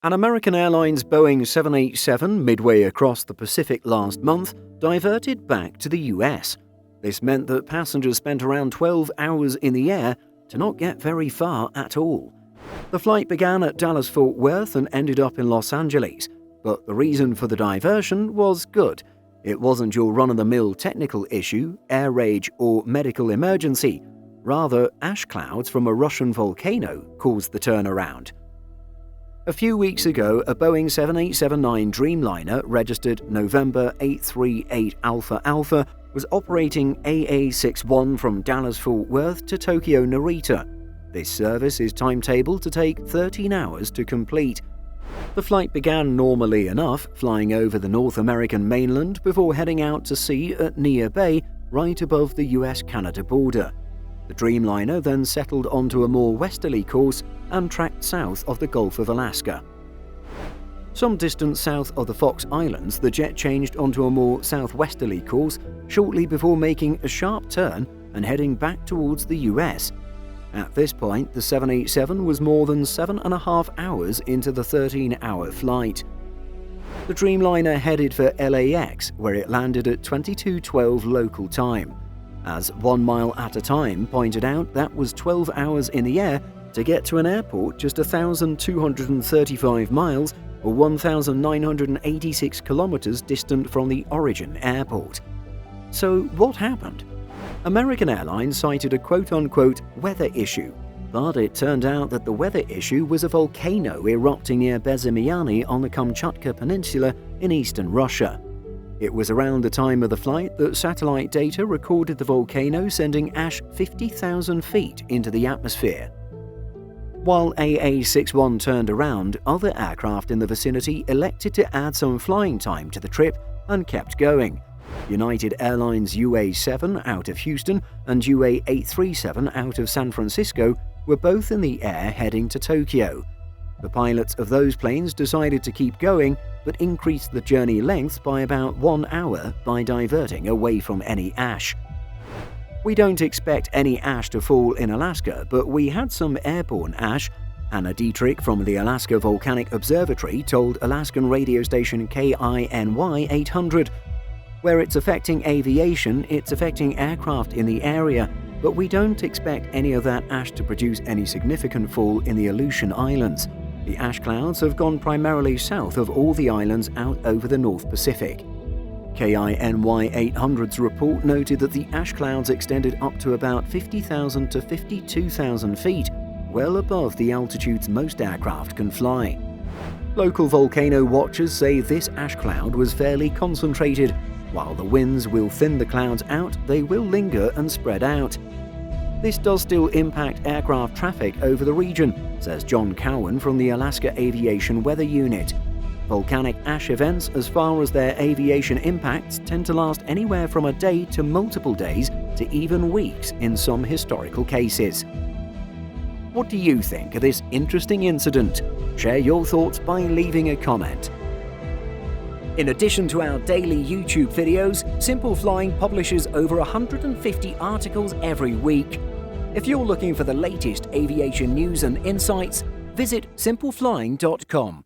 An American Airlines Boeing 787 midway across the Pacific last month diverted back to the US. This meant that passengers spent around 12 hours in the air to not get very far at all. The flight began at Dallas-Fort Worth and ended up in Los Angeles, but the reason for the diversion was good. It wasn't your run-of-the-mill technical issue, air rage, or medical emergency. Rather, ash clouds from a Russian volcano caused the turnaround. A few weeks ago, a Boeing 787-9 Dreamliner registered November 838 Alpha Alpha was operating AA61 from Dallas-Fort Worth to Tokyo Narita. This service is timetabled to take 13 hours to complete. The flight began normally enough, flying over the North American mainland before heading out to sea at Near Bay, right above the US-Canada border. The Dreamliner then settled onto a more westerly course and tracked south of the Gulf of Alaska. Some distance south of the Fox Islands, the jet changed onto a more southwesterly course shortly before making a sharp turn and heading back towards the US. At this point, the 787 was more than 7.5 hours into the 13-hour flight. The Dreamliner headed for LAX, where it landed at 22:12 local time. As 1 mile at a time pointed out, that was 12 hours in the air to get to an airport just 1,235 miles or 1,986 kilometers distant from the origin airport. So what happened? American Airlines cited a quote-unquote weather issue, but it turned out that the weather issue was a volcano erupting near Bezimiany on the Kamchatka Peninsula in eastern Russia. It was around the time of the flight that satellite data recorded the volcano sending ash 50,000 feet into the atmosphere. While AA61 turned around, other aircraft in the vicinity elected to add some flying time to the trip and kept going. United Airlines UA7 out of Houston and UA837 out of San Francisco were both in the air heading to Tokyo. The pilots of those planes decided to keep going, but increased the journey length by about 1 hour by diverting away from any ash. We don't expect any ash to fall in Alaska, but we had some airborne ash. Anna Dietrich from the Alaska Volcanic Observatory told Alaskan radio station KINY 800, "Where it's affecting aviation, it's affecting aircraft in the area, but we don't expect any of that ash to produce any significant fall in the Aleutian Islands. The ash clouds have gone primarily south of all the islands out over the North Pacific." KINY 800's report noted that the ash clouds extended up to about 50,000 to 52,000 feet, well above the altitudes most aircraft can fly. Local volcano watchers say this ash cloud was fairly concentrated. While the winds will thin the clouds out, they will linger and spread out. This does still impact aircraft traffic over the region, says John Cowan from the Alaska Aviation Weather Unit. Volcanic ash events, as far as their aviation impacts, tend to last anywhere from a day to multiple days to even weeks in some historical cases. What do you think of this interesting incident? Share your thoughts by leaving a comment. In addition to our daily YouTube videos, Simple Flying publishes over 150 articles every week. If you're looking for the latest aviation news and insights, visit simpleflying.com.